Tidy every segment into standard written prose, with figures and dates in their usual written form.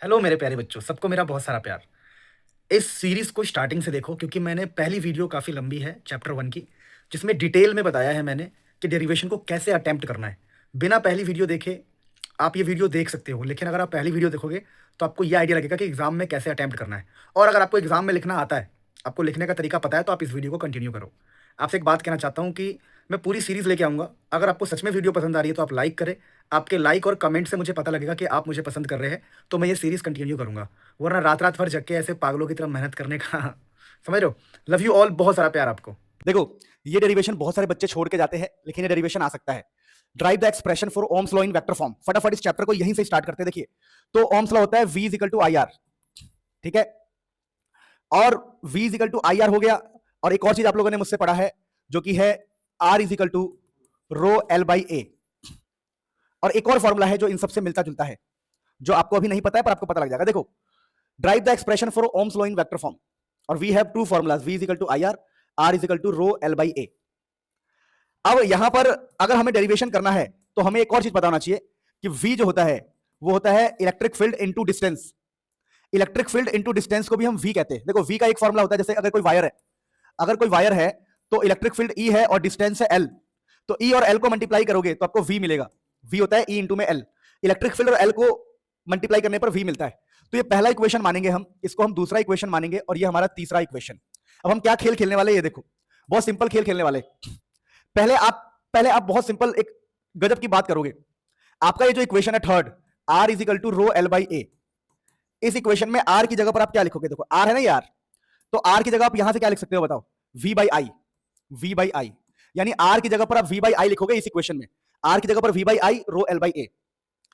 Hello मेरे प्यारे बच्चों, सबको मेरा बहुत सारा प्यार। इस सीरीज़ को स्टार्टिंग से देखो क्योंकि मैंने पहली वीडियो काफ़ी लंबी है चैप्टर 1 की, जिसमें डिटेल में बताया है मैंने कि डेरिवेशन को कैसे अटेम्प्ट करना है। बिना पहली वीडियो देखे आप ये वीडियो देख सकते हो, लेकिन अगर आप पहली वीडियो देखोगे तो आपको ये आइडिया लगेगा कि एग्ज़ाम में कैसे अटेम्प्ट करना है। और अगर आपको एग्ज़ाम में लिखना आता है, आपको लिखने का तरीका पता है, तो आप इस वीडियो को कंटिन्यू करो। आपसे एक बात कहना चाहता हूँ कि मैं पूरी सीरीज़ लेके आऊँगा। अगर आपको सच में वीडियो पसंद आ रही है तो आप लाइक करें। आपके लाइक और कमेंट से मुझे पता लगेगा कि आप मुझे पसंद कर रहे हैं, तो मैं ये सीरीज़ कंटिन्यू करूँगा। वरना रात-रात भर जग के ऐसे पागलों की तरह मेहनत करने का समझ रहे हो? लव यू ऑल, बहुत सारा प्यार आपको। देखो, ये डेरिवेशन बहुत सारे बच्चे छोड़ के जाते हैं, लेकिन ये डेरिवेशन आ सकता है। Drive the expression for Ohm's law in vector form. फटाफट इस चैप्टर को यहीं से स्टार्ट करते हैं। देखिए, तो ओम्स लॉ होता है v is equal to I R, ठीक है। और v is equal to I R हो गया। और एक और चीज आप लोगों ने मुझसे पढ़ा है, जो कि है r is equal to rho L by A. और एक और फॉर्मूला है जो इन सबसे मिलता जुलता है, जो आपको अभी नहीं पता है पर आपको पता लग जाएगा। देखो, derive the expression for Ohm's law in vector form, और we have two formulas, v is equal to I R, r is equal to rho L by A. अब यहां पर अगर हमें डेरिवेशन करना है तो हमें एक और चीज पता होना चाहिए कि v जो होता है वो होता है electric field into distance. Electric field into distance को भी हम v कहते हैं। देखो, v का एक फॉर्मूला होता है, जैसे अगर कोई वायर है तो इलेक्ट्रिक फील्ड E है और डिस्टेंस है L, तो E और L को मल्टीप्लाई करोगे तो आपको v मिलेगा। v होता है E इंटू में L। इलेक्ट्रिक फील्ड और L को मल्टीप्लाई करने पर v मिलता है। तो ये पहला इक्वेशन मानेंगे हम, इसको हम दूसरा इक्वेशन मानेंगे, और ये हमारा तीसरा इक्वेशन। अब हम क्या खेल खेलने वाले, ये देखो, बहुत सिंपल खेल खेलने वाले। पहले आप बहुत सिंपल एक गजब की बात करोगे। आपका ये जो इक्वेशन है third, r is equal to rho L by A, इस इक्वेशन में r की जगह पर आप क्या लिखोगे? देखो, r है ना यार, तो r की जगह आप यहां से क्या लिख सकते हो बताओ? v by I. v by आई, यानी r की जगह पर आप v बाई आई लिखोगे इस इक्वेशन में। r की जगह पर v by I rho L by A.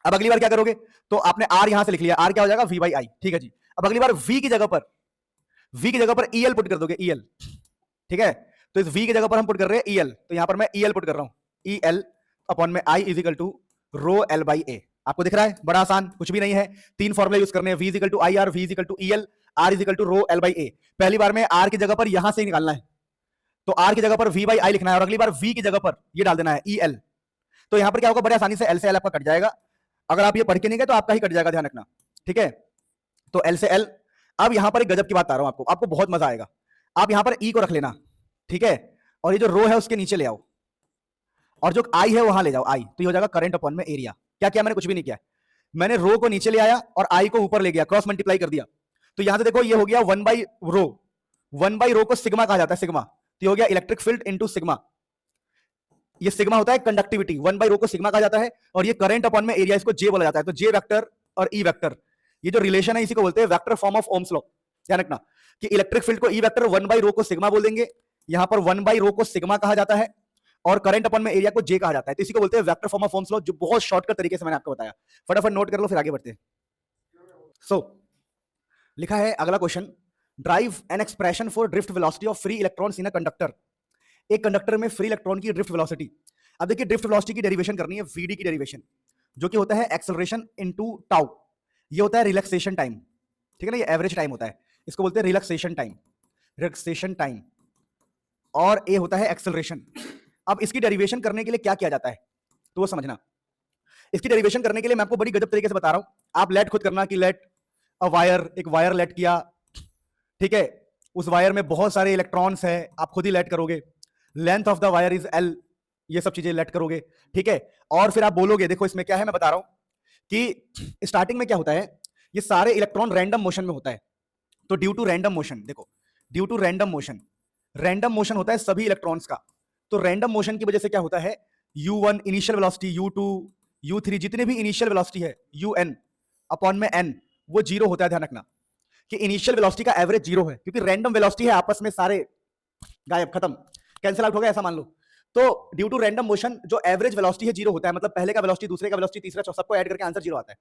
अब अगली बार क्या करोगे? तो आपने r यहां से लिख लिया, r क्या हो जाएगा? v बाई आई, ठीक है जी। अब अगली बार v की जगह पर el पुट कर दोगे, el, ठीक है। तो इस v की जगह पर हम पुट कर रहे हैं el, तो यहां पर मैं el पुट कर रहा हूं, el अपॉन में i is equal to rho L by A. आपको दिख रहा है? बड़ा आसान, कुछ भी नहीं है। तीन फॉर्मुले यूज करने हैं, v is equal to I R, v is equal to el, r is equal to rho L by A. पहली बार में r की जगह पर यहां से निकालना है, तो r की जगह पर v बाई आई लिखना है, और अगली बार v की जगह पर ये डाल देना है el। तो यहां पर क्या होगा? बड़े आसानी से l से l आपका कट जाएगा। अगर आप ये पढ़ के नहीं गए तो आपका ही कट जाएगा, ध्यान रखना, ठीक है। तो l से l। अब यहां पर एक गजब की बात बता रहा हूं आपको बहुत मजा आएगा। आप यहां पर e को रख लेना, ठीक है, और ये जो रो है उसके नीचे ले आओ, और जो आई है वहां ले जाओ, आई, तो ये हो जाएगा करंट अपॉन में एरिया। क्या किया मैंने? कुछ भी नहीं किया। मैंने रो को नीचे ले आया और आई को ऊपर ले गया, क्रॉस मल्टीप्लाई कर दिया। तो यहां से देखो, ये हो गया one by rho. One by rho को सिग्मा कहा जाता है, सिग्मा। तो ये हो गया इलेक्ट्रिक फील्ड इंटू सिग्मा। ये सिग्मा होता है कंडक्टिविटी, वन बाई रो को सिग्मा कहा जाता है, और ये करंट अपॉन में एरिया, इसको जे बोला जाता है। तो जे वेक्टर और ई वेक्टर, ये जो रिलेशन है इसी को बोलते हैं vector form of Ohm's law. ध्यान रखना कि इलेक्ट्रिक फील्ड को E vector, one by rho को सिग्मा बोल देंगे, यहां पर वन बाई रो को सिग्मा कहा जाता है, और करंट अपॉन में एरिया को जे कहा जाता है। तो इसी को बोलते हैं vector form of Ohm's law, जो बहुत शॉर्टकट तरीके से मैंने आपको बताया। फटाफट नोट कर लो, फिर आगे बढ़ते हैं। सो लिखा है अगला question, drive an expression for drift velocity of free electrons in a conductor. एक कंडक्टर में फ्री इलेक्ट्रॉन की ड्रिफ्ट वेलोसिटी। अब देखिए, ड्रिफ्ट वेलोसिटी की डेरिवेशन करनी है, वीडी की डेरिवेशन, जो कि होता है एक्सेलरेशन इनटू टाउ। ये होता है रिलैक्सेशन टाइम, ठीक है ना, ये एवरेज टाइम होता है, इसको बोलते हैं रिलैक्सेशन टाइम, रिलैक्सेशन टाइम। और ए होता है एक्सेलरेशन। अब इसकी डेरिवेशन करने के लिए क्या किया जाता है, तो वो समझना। इसकी डेरिवेशन करने के लिए मैं आपको बड़ी गजब तरीके से बता रहा हूं। आप लेट खुद करना कि लेट अ वायर, एक वायर लेट किया, ठीक है, उस वायर में बहुत सारे इलेक्ट्रॉन्स है, आप खुद ही लेट करोगे। Length of the wire is L, ये सब चीजें लेट करोगे, ठीक है। और फिर आप बोलोगे, देखो इसमें क्या है मैं बता रहा हूं कि स्टार्टिंग में क्या होता है, ये सारे इलेक्ट्रॉन रैंडम मोशन में होता है। तो ड्यू टू रैंडम मोशन, देखो, due to random motion, random motion होता है सभी इलेक्ट्रॉन्स का। तो रैंडम मोशन की वजह से क्या होता है, u1 initial velocity, u2, u3, जितने भी इनिशियल वेलोसिटी है, un अपॉन में n, वो जीरो होता है। ध्यान रखना कि इनिशियल वेलोसिटी का एवरेज जीरो है, क्योंकि रैंडम वेलोसिटी है, आपस में सारे गायब, खत्म, कैंसिल आउट हो गया, ऐसा मान लो। तो ड्यू टू रैंडम मोशन जो एवरेज वेलोसिटी है जीरो होता है, मतलब पहले का वेलोसिटी, दूसरे का वेलोसिटी, तीसरा, चौथा, सबको ऐड करके आंसर जीरो आता है।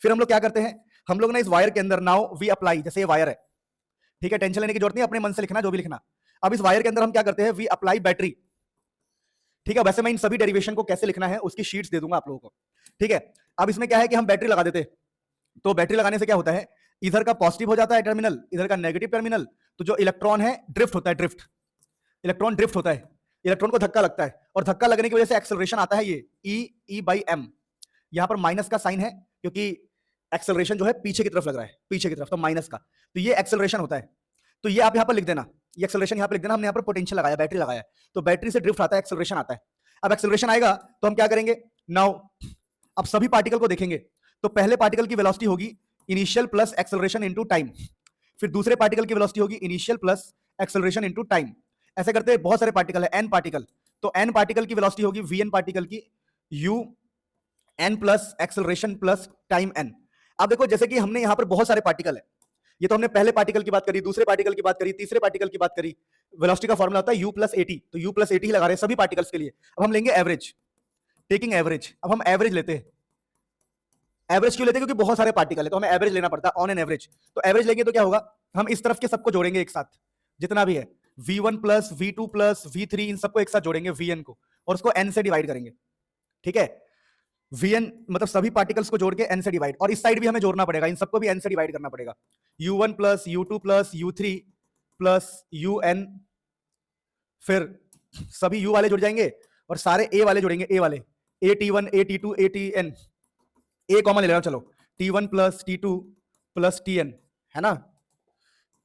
फिर हम लोग क्या करते हैं, हम लोग ना इस वायर के अंदर नाउ वी अप्लाई, जैसे ये वायर है, ठीक है, टेंशन लेने की जरूरत नहीं, अपने मन से लिखना जो भी लिखना। अब इस वायर के अंदर हम क्या करते हैं, वी अप्लाई बैटरी, ठीक है। वैसे मैं इन सभी डेरिवेशन को कैसे लिखना है उसकी शीट्स दे दूंगा आप लोगों को, ठीक है। अब इसमें क्या है कि हम बैटरी लगा देते हैं, तो बैटरी लगाने से क्या होता है, इधर का पॉजिटिव हो जाता है टर्मिनल, इधर का नेगेटिव टर्मिनल, तो जो इलेक्ट्रॉन है ड्रिफ्ट होता है, ड्रिफ्ट, इलेक्ट्रॉन ड्रिफ्ट होता है, इलेक्ट्रॉन को धक्का लगता है, और धक्का लगने की वजह से एक्सेलरेशन आता है, ये ई बाई एम। यहां पर माइनस का साइन है क्योंकि एक्सेलरेशन जो है पीछे की तरफ लग रहा है, पीछे की तरफ, तो माइनस का, तो ये एक्सेलरेशन होता है। तो ये आप यहाँ पर लिख देना, ये एक्सेलरेशन यहाँ पर लिख देना। हमने यहाँ पर पोटेंशियल लगाया, बैटरी लगाया, तो बैटरी से ड्रिफ्ट आता है, एक्सेलरेशन आता है। अब एक्सेलरेशन आएगा तो हम क्या करेंगे नाउ, अब सभी पार्टिकल को देखेंगे। तो पहले पार्टिकल की वेलोसिटी होगी initial plus acceleration into time, फिर दूसरे पार्टिकल की वेलोसिटी होगी initial plus acceleration into time. ऐसे करते हैं, बहुत सारे पार्टिकल है, एन पार्टिकल, तो एन पार्टिकल की वेलोसिटी होगी वी एन पार्टिकल की U N plus acceleration plus time N. अब देखो जैसे कि हमने यहां पर बहुत सारे पार्टिकल है, ये तो हमने पहले पार्टिकल की बात करी, दूसरे पार्टिकल की बात करी, तीसरे पार्टिकल की बात करी। वेलोसिटी का फॉर्मूला होता है u प्लस एटी, तो u प्लस एटी ही लगा रहे हैं सभी पार्टिकल्स के लिए। अब हम लेंगे एवरेज, टेकिंग एवरेज। अब हम एवरेज लेते हैं, एवरेज क्यों लेते हैं? क्योंकि बहुत सारे पार्टिकल है तो हमें एवरेज लेना पड़ता है ऑन एन एवरेज। तो एवरेज लेंगे तो क्या होगा, हम इस तरफ के सबको जोड़ेंगे एक साथ, जितना भी है v1 plus v2 plus v3, इन सबको एक साथ जोड़ेंगे vn को, और उसको n से डिवाइड करेंगे। ठीक है, vn मतलब सभी पार्टिकल्स को जोड़ के n से डिवाइड, और इस साइड भी हमें जोड़ना पड़ेगा, इन सबको भी n से डिवाइड करना पड़ेगा। u1 plus u2 plus u3 plus un, फिर सभी u वाले जुड़ जाएंगे और सारे a वाले जुड़ेंगे, a वाले at1 at2 atn, a common ले लेना, चलो t1 plus t2 plus tn, है ना,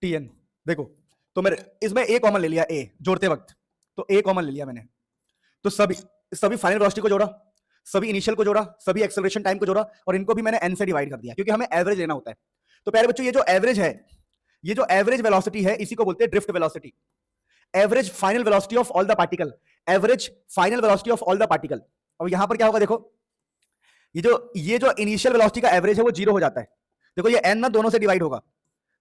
tn। देखो तो मेरे इसमें a कॉमन ले लिया, a जोड़ते वक्त, तो a कॉमन ले लिया मैंने, तो सभी फाइनल वेलोसिटी को जोड़ा, सभी इनिशियल को जोड़ा, सभी एक्सेलरेशन टाइम को जोड़ा, और इनको भी मैंने n से डिवाइड कर दिया, क्योंकि हमें एवरेज लेना होता है। तो प्यारे बच्चों, ये जो एवरेज है, ये जो एवरेज वेलोसिटी है, इसी को बोलते हैं drift velocity, average final velocity of all the particle, average final velocity of all the particle. अब यहां पर क्या होगा, देखो ये जो इनिशियल वेलोसिटी का एवरेज है वो जीरो हो जाता है। देखो ये n ना दोनों से डिवाइड होगा,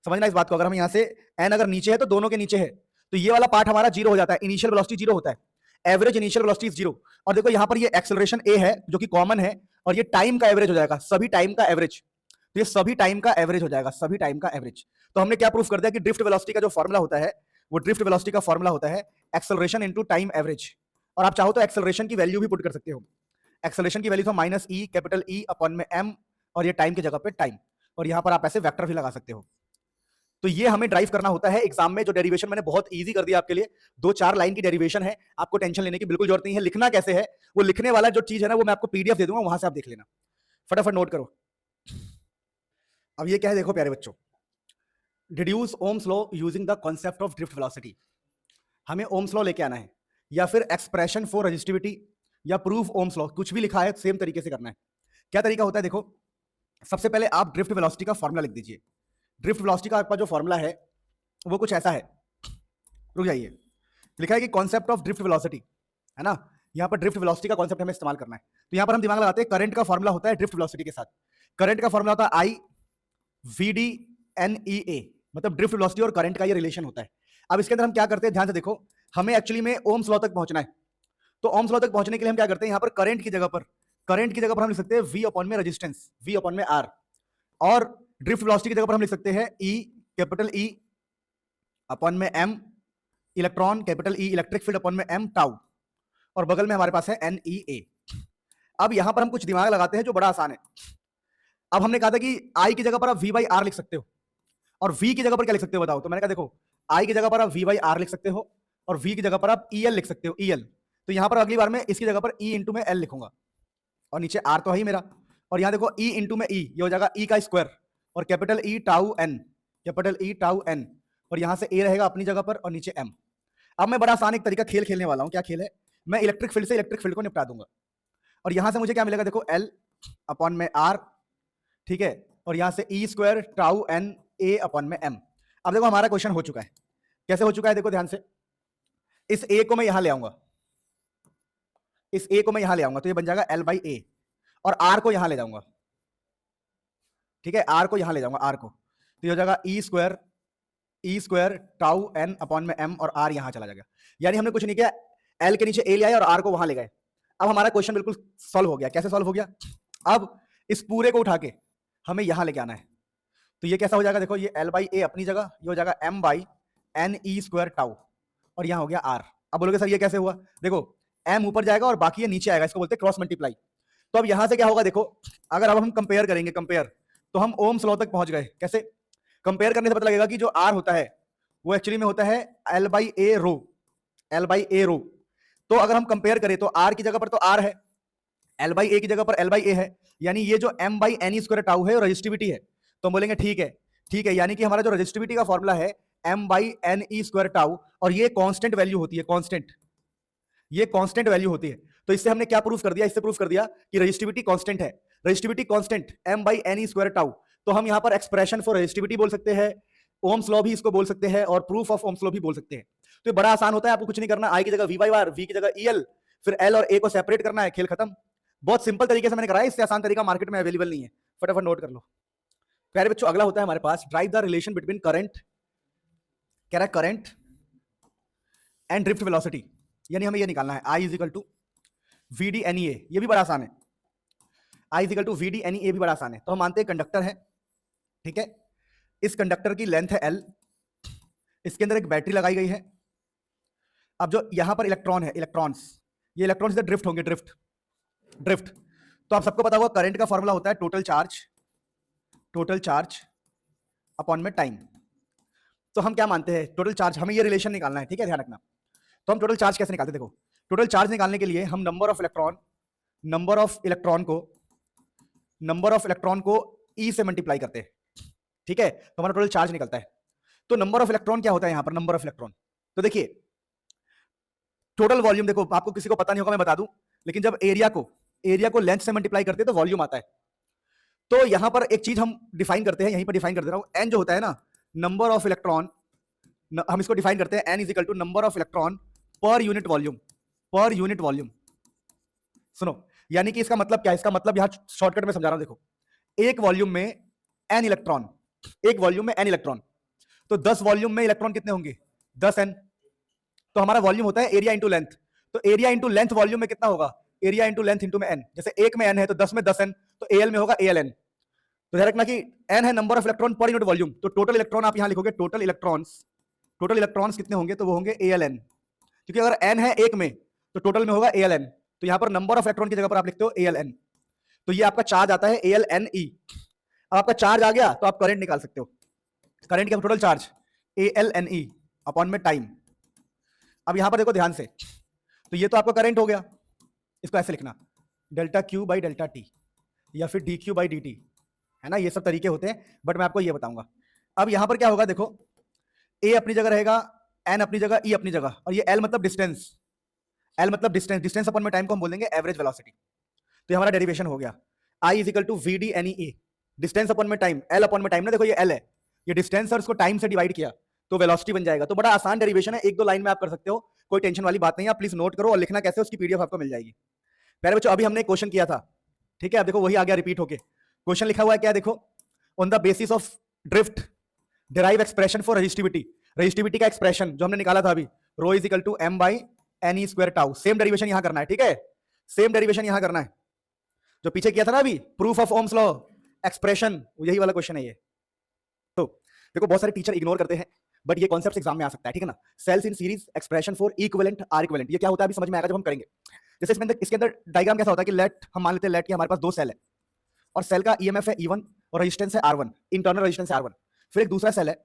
समझना इस बात को। अगर हम यहां से n अगर नीचे है तो दोनों के नीचे है, तो ये वाला पार्ट हमारा जीरो हो जाता है, इनिशियल वेलोसिटी जीरो होता है, average initial velocity is zero. और देखो यहां पर ये एक्सेलरेशन a है जो कि कॉमन है, और ये टाइम का एवरेज हो जाएगा, सभी टाइम का एवरेज, तो ये सभी टाइम का एवरेज हो जाएगा, सभी टाइम का एवरेज। तो हमने क्या प्रूफ कर दिया कि ड्रिफ्ट वेलोसिटी का जो फॉर्मूला होता है, वो ड्रिफ्ट वेलोसिटी का फॉर्मूला होता है एक्सेलरेशन इनटू टाइम एवरेज। और आप चाहो तो एक्सेलरेशन की वैल्यू भी पुट कर सकते हो, एक्सेलरेशन की वैल्यू था माइनस ई, कैपिटल ई अपॉन में एम, और ये टाइम की जगह पे टाइम, और यहां पर आप ऐसे वेक्टर भी लगा सकते हो। तो ये हमें ड्राइव करना होता है एग्जाम में। जो डेरिवेशन मैंने बहुत इजी कर दिया आपके लिए, 2-4 लाइन की डेरिवेशन है, आपको टेंशन लेने की बिल्कुल जरूरत नहीं है। लिखना कैसे है, वो लिखने वाला जो चीज है ना, वो मैं आपको पीडीएफ दे दूंगा, वहां से आप देख लेना, फटाफट नोट करो। अब ये क्या है, देखो प्यारे बच्चों, deduce Ohm's law using the concept of drift velocity. हमें ओम्स लॉ लेके आना है, या फिर एक्सप्रेशन फॉर रेजिस्टिविटी, या प्रूफ ओम्स लॉ, कुछ भी लिखा है सेम तरीके से करना है। क्या तरीका होता है, देखो सबसे पहले आप ड्रिफ्ट वेलोसिटी का फॉर्मूला लिख दीजिए। ड्रिफ्ट वेलोसिटी का आपका जो फॉर्मूला है वो कुछ ऐसा है, रुक जाइए, लिखा है कि कॉन्सेप्ट ऑफ ड्रिफ्ट वेलोसिटी, है ना, यहाँ पर ड्रिफ्ट वेलोसिटी का कॉन्सेप्ट हमें इस्तेमाल करना है। तो यहाँ पर हम दिमाग लगाते हैं, करंट का फॉर्मूला होता है ड्रिफ्ट वेलोसिटी के साथ, करंट का फॉर्मूला होता है आई वी डी एन ई ए, मतलब ड्रिफ्ट वेलोसिटी और करंट का ये रिलेशन होता है। अब इसके अंदर हम क्या करते हैं, ध्यान से देखो, हमें एक्चुअली में ओम्स लॉ तक पहुंचना है। तो ओम्स लॉ तक पहुंचने के लिए हम क्या करते हैं, यहाँ पर करंट की जगह पर हम लिख सकते हैं वी अपॉन में रेजिस्टेंस, वी अपॉन में आर, और ड्रिफ्ट वेलोसिटी की जगह पर हम लिख सकते हैं ई, कैपिटल ई अपॉन में M, electron capital E, electric field upon में एम टाउ, और बगल में हमारे पास है एन ई ए। अब यहां पर हम कुछ दिमाग लगाते हैं जो बड़ा आसान है। अब हमने कहा था कि आई की जगह पर आप वी बाई आर लिख सकते हो, और वी की जगह पर क्या लिख सकते हो बताओ। तो मैंने कहा देखो, आई की जगह पर आप वी बाई आर लिख सकते हो, और वी की जगह पर आप ई एल लिख सकते हो, ई एल। तो यहां पर अगली बार मैं इसकी जगह पर ई इंटू में एल लिखूंगा, और नीचे आर तो है ही मेरा, और यहां देखो ई इंटू में ई, ये हो जाएगा ई का स्क्वायर, और capital E tau N, capital E tau N, और यहां से ए रहेगा अपनी जगह पर, और नीचे एम। अब मैं बड़ा आसान एक तरीका खेल खेलने वाला हूं। क्या खेल है, मैं इलेक्ट्रिक फील्ड से इलेक्ट्रिक फील्ड को निपटा दूंगा, और यहां से मुझे क्या मिलेगा, देखो एल अपॉन में आर, ठीक है, और यहां से E square tau N A upon में एम। अब देखो हमारा क्वेश्चन हो चुका है, कैसे हो चुका है, देखो ध्यान से, इस ए को मैं यहां ले आऊंगा, इस ए को मैं यहां ले आऊंगा, तो ये बन जाएगा एल बाई ए, और आर को यहां ले जाऊंगा, ठीक है, आर को यहां ले जाऊंगा, आर को, तो ये हो जाएगा ई स्क्वायर टाउ एन अपॉन में एम, और आर यहां चला जाएगा। यानी हमने कुछ नहीं किया, एल के नीचे ए ले आए और आर को वहां ले गए। अब हमारा क्वेश्चन बिल्कुल सॉल्व हो गया। कैसे सॉल्व हो गया, अब इस पूरे को उठा के हमें यहां लेके आना है। तो ये कैसा हो जाएगा, देखो ये एल बाई ए अपनी जगह, ये हो जाएगा M by N E square tau, और यहां हो गया आर। अब बोलोगे सर ये कैसे हुआ, देखो एम ऊपर जाएगा और बाकी ये नीचे आएगा, इसको बोलते हैं क्रॉस मल्टीप्लाई। तो अब यहां से क्या होगा, देखो अगर अब हम कंपेयर करेंगे, कंपेयर, तो हम ओम्स लॉ तक पहुंच गए। कैसे कंपेयर करने से पता लगेगा कि जो आर होता है वो एक्चुअली में होता है L by A rho, L by A rho. तो अगर हम कंपेयर करें तो आर की जगह पर तो आर है, एल बाई ए की जगह पर एल बाई ए है, यानी ये जो M by N square tau है रजिस्टिविटी है। तो हम बोलेंगे ठीक है, ठीक है, यानी कि हमारा जो रजिस्टिविटी का फॉर्मूला है M by N E square tau, और ये कांस्टेंट वैल्यू होती है, कांस्टेंट, ये कांस्टेंट वैल्यू होती है। तो इससे हमने क्या प्रूफ कर दिया, इससे प्रूफ कर दिया कि रजिस्टिविटी कांस्टेंट है, resistivity constant M by N E square tau. तो हम यहां पर एक्सप्रेशन फॉर रजिस्टिविटी बोल सकते हैं, ओम्स लॉ भी इसको बोल सकते हैं, और प्रूफ ऑफ ओम्स लॉ भी बोल सकते हैं। तो ये बड़ा आसान होता है, आपको कुछ नहीं करना, आई की जगह वी बाई आर, वी की जगह ई एल, फिर एल और ए को सेपरेट करना है, खेल खत्म। बहुत सिंपल तरीके से मैंने कराया, इससे आसान तरीका मार्केट में अवेलेबल नहीं है, फटाफट नोट कर लो प्यारे बच्चों। अगला होता है हमारे पास derive the relation between current, कह रहा है करंट एंड ड्रिफ्ट वेलोसिटी, यानी हमें ये निकालना है I is equal to V D N E A, ये भी बड़ा आसान है, I is equal to V D N E A भी बड़ा आसान है। तो हम मानते हैं कंडक्टर है, ठीक है, इस कंडक्टर की लेंथ है एल, इसके अंदर एक बैटरी लगाई गई है। अब जो यहां पर इलेक्ट्रॉन है, इलेक्ट्रॉन्स, ये इलेक्ट्रॉन्स इधर ड्रिफ्ट होंगे, ड्रिफ्ट, ड्रिफ्ट। तो आप सबको पता होगा करंट का फॉर्मूला होता है टोटल चार्ज अपॉन में टाइम। तो हम क्या मानते हैं, टोटल चार्ज, हमें ये रिलेशन निकालना है, ठीक है, ध्यान रखना। तो हम टोटल चार्ज कैसे निकालते हैं, देखो टोटल चार्ज निकालने के लिए हम नंबर ऑफ इलेक्ट्रॉन को ई से मल्टीप्लाई करते हैं, ठीक है, तो हमारा टोटल चार्ज निकलता है। तो नंबर ऑफ इलेक्ट्रॉन क्या होता है यहां पर, नंबर ऑफ इलेक्ट्रॉन, तो देखिए टोटल वॉल्यूम, देखो आपको किसी को पता नहीं होगा, मैं बता दूं, लेकिन जब एरिया को लेंथ से मल्टीप्लाई करते हैं तो वॉल्यूम आता है। तो यहां पर एक चीज हम डिफाइन करते हैं, यहीं पर डिफाइन कर दे रहा हूं, एन जो होता है ना, नंबर ऑफ इलेक्ट्रॉन, हम इसको डिफाइन करते हैं N is equal to number of electron per unit volume, सुनो, यानी कि इसका मतलब क्या है, इसका मतलब यहां शॉर्टकट में समझा रहा हूं, देखो एक वॉल्यूम में एन इलेक्ट्रॉन, तो 10 वॉल्यूम में इलेक्ट्रॉन कितने होंगे, 10 एन। तो हमारा वॉल्यूम होता है एरिया इंटू लेंथ, तो एरिया इंटू लेंथ वॉल्यूम में कितना होगा, एरिया इंटू लेंथ इंटू में एन, जैसे एक में एन है तो 10 में 10 एन, तो एल में होगा एल एन। तो ध्यान रखना कि एन है number of electron per unit volume, तो टोटल इलेक्ट्रॉन आप यहां लिखोगे, टोटल इलेक्ट्रॉन्स कितने होंगे, तो वो होंगे एल एन, क्योंकि अगर एन है एक में तो टोटल में होगा एल एन, तो यहां पर नंबर ऑफ इलेक्ट्रॉन की जगह पर आप लिखते हो एल एन, तो ये आपका चार्ज आता है एल एन ई। अब आपका चार्ज आ गया तो आप करंट निकाल सकते हो, करंट क्या, total charge L N E upon में टाइम। अब यहां पर देखो ध्यान से, तो ये तो आपका करंट हो गया, इसको ऐसे लिखना delta Q by delta T, या फिर D Q by D T, है ना, ये सब तरीके होते हैं, बट मैं आपको ये बताऊंगा। अब यहां पर क्या होगा, देखो ए अपनी जगह रहेगा, एन अपनी जगह, ई अपनी जगह, और ये एल मतलब डिस्टेंस, डिस्टेंस अपॉन में टाइम को हम बोलेंगे एवरेज वेलोसिटी। तो ये हमारा डेरिवेशन हो गया, I is equal to V D N E A, distance upon में टाइम, एल अपॉन में टाइम ना, देखो ये एल है, ये डिस्टेंस और इसको टाइम से डिवाइड किया तो वेलोसिटी बन जाएगा। तो बड़ा आसान डेरिवेशन है, एक दो लाइन में आप कर सकते हो, कोई टेंशन वाली बात नहीं है, आप प्लीज नोट करो, और लिखना कैसे उसकी पीडीएफ आपको मिल जाएगी। पहले बच्चों अभी हमने एक क्वेश्चन किया था, ठीक है, अब देखो वही आ गया रिपीट होके, क्वेश्चन लिखा हुआ है क्या, देखो on the basis of drift derive expression for resistivity का एक्सप्रेशन जो हमने निकाला था अभी, rho is equal to M by N E square tau, same derivation यहां करना है, ठीक है, सेम डेरिवेशन यहां करना है जो पीछे किया था ना अभी, proof of Ohm's law expression, यही वाला क्वेश्चन है ये। तो देखो बहुत सारे टीचर इग्नोर करते हैं, बट ये कॉन्सेप्ट एग्जाम में आ सकता है, ठीक है ना, cells in series expression for equivalent R equivalent, ये क्या होता है अभी समझ में आएगा जब हम करेंगे। जैसे इसके अंदर डायग्राम कैसा होता है कि लेट, हम मान लेते हैं लेट कि हमारे पास दो सेल है, और सेल का ईएमएफ है E1 और रेजिस्टेंस है R1, इंटरनल रेजिस्टेंस है R1, फिर एक दूसरा सेल है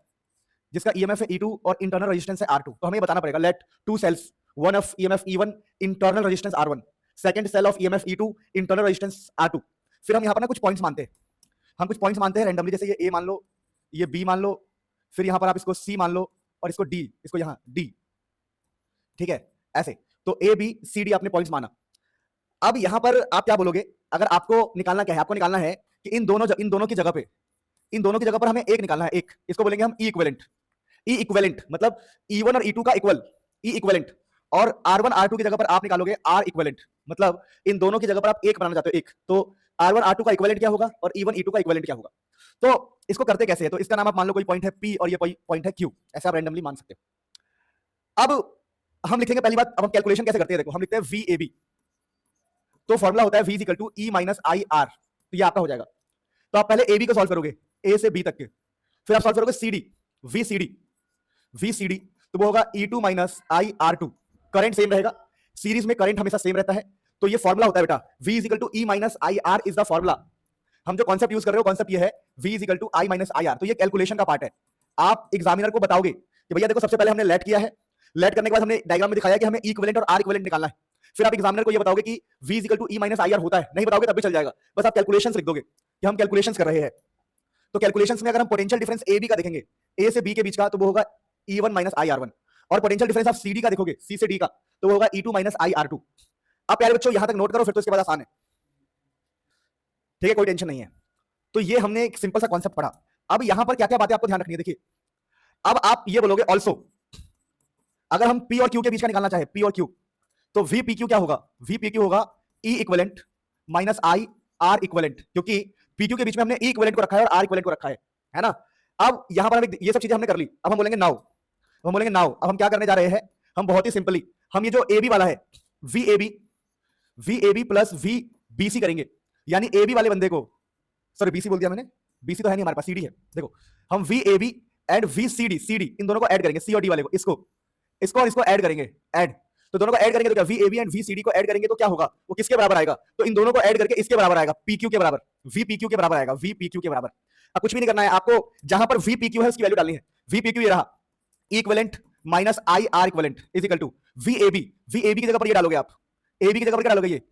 जिसका ईएमएफ है E2 और इंटरनल रेजिस्टेंस है R2। तो हमें ये बताना पड़ेगा let two cells, one of EMF E1 internal resistance R1, second cell of EMF E2 internal resistance R2। फिर हम यहाँ पर ना कुछ पॉइंट्स मानते हैं, हम कुछ पॉइंट्स मानते हैं रैंडमली, जैसे ये A मान लो, ये B मान लो, फिर यहाँ पर आप इसको C मान लो, और इसको D, इसको यहाँ D, ठीक है, ऐसे। तो A B C D आपने पॉइंट्स माना। अब यहां पर आप क्या बोलोगे, अगर आपको निकालना क्या है, आपको निकालना है कि इन दोनों की जगह पर हमें एक निकालना है, एक, इसको बोलेंगे हम ई इक्विवेलेंट, मतलब E1 और E2 का इक्वल, ई इक्विवेलेंट, और R1 R2 की जगह पर आप निकालोगे R इक्विवेलेंट, मतलब इन दोनों की जगह पर आप एक बनाना चाहते हो, एक, तो R1 R2 का इक्विवेलेंट क्या होगा और E1 E2 का इक्विवेलेंट क्या होगा। तो इसको करते कैसे है, तो इसका नाम आप मान लो कोई पॉइंट है P और ये पॉइंट है Q, ऐसे आप रैंडमली मान सकते हो। अब हम लिखेंगे पहली बात, अब हम कैलकुलेशन कैसे करते हैं, देखो हम लिखते हैं VAB, तो फॉर्मूला होता है V equal to E minus I R, तो ये आपका हो जाएगा। तो आप पहले AB को सॉल्व करोगे, A से B तक के, फिर आप सॉल्व करोगे CD, VCD, तो वो होगा E2 minus I R2, current same रहेगा, सीरीज में करंट हमेशा सेम रहता है, तो ये फॉर्मूला होता है बेटा, V equal to E minus I R is the formula. हम जो कॉन्सेप्ट यूज कर रहे हो, कॉन्सेप्ट ये है V equal to I minus I R, तो ये कैलकुलेशन का पार्ट है। आप एग्जामिनर को बताओगे कि भैया देखो सबसे पहले हमने लेट किया है, लेट करने के बाद हमने डायग्राम में दिखाया कि हमें इक्विवेलेंट और आर इक्विवेलेंट निकालना है, फिर आप एग्जामिनर को ये बताओगे कि v is equal to E minus I R होता है, नहीं बताओगे तब भी चल जाएगा, बस आप कैलकुलेशंस लिख दोगे कि हम कैलकुलेशंस कर रहे हैं। तो कैलकुलेशंस में अगर हम पोटेंशियल डिफरेंस ए बी का देखेंगे, ए से बी के बीच का, तो वो होगा E1 minus I are one, और पोटेंशियल डिफरेंस आप CD का देखोगे, C से D का, तो वो होगा E2 minus I are to. अब प्यारे बच्चों यहां तक नोट करो, फिर तो इसके बाद आसान है, ठीक है, कोई टेंशन नहीं है। तो ये हमने एक सिंपल सा कॉन्सेप्ट पढ़ा। अब यहां पर क्या क्या बातें आपको ध्यान रखनी है, देखिए अब आप ये बोलोगे ऑल्सो, अगर हम P और Q के बीच का निकालना चाहे, P और Q, तो VPQ क्या होगा, VPQ होगा E equivalent minus I R equivalent, क्योंकि PQ के बीच में हमने E इक्विवेलेंट को रखा है और R इक्विवेलेंट को रखा है ना। अब यहां पर हम ये सब चीजें हमने कर ली, अब हम बोलेंगे नाउ, अब हम क्या करने जा रहे हैं, हम बहुत ही सिंपली हम ये जो AB वाला है VAB प्लस VBC करेंगे, यानी AB वाले बंदे को, सॉरी BC बोल दिया मैंने, BC तो है नहीं हमारे पास, CD है। देखो हम VAB एंड VCD इन दोनों को ऐड करेंगे, C और D वाले को, इसको और इसको ऐड करेंगे, ऐड, तो दोनों को ऐड करेंगे तो क्या, VAB एंड VCD को ऐड करेंगे तो क्या होगा, वो किसके बराबर आएगा, तो इन दोनों को ऐड करके इसके बराबर आएगा, PQ के बराबर, VPQ के बराबर आएगा, VPQ के बराबर। अब कुछ भी नहीं करना है आपको, जहां पर VPQ है उसकी वैल्यू डालनी है, VPQ ये रहा E equivalent minus I R equivalent is equal to VAB की जगह पर ये डालोगे आप, AB की जगह पर क्या डालोगे, ये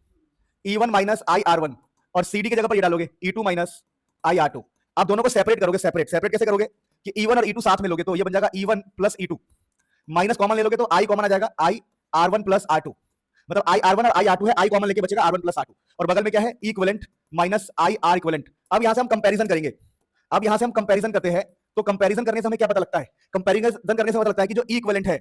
E1 minus I are one, और CD की जगह पर ये डालोगे E2 minus I are to. आप दोनों को सेपरेट करोगे, सेपरेट कैसे करोगे कि E1 और E2 साथ में लोगे तो ये बन जाएगा E1 plus E2, minus common ले लोगे तो I कॉमन आ जाएगा I R1 प्लस R2, मतलब I R1 और I R2 है, I कॉमन लेके बचेगा R1 प्लस R2, और बगल में क्या है E equivalent minus I R equivalent. अब यहां से हम कंपैरिजन करेंगे, अब यहां से हम कंपैरिजन करते हैं, तो कंपैरिजन करने से हमें क्या पता लगता है, कंपैरिजन करने से पता लगता है कि जो E इक्विवेलेंट है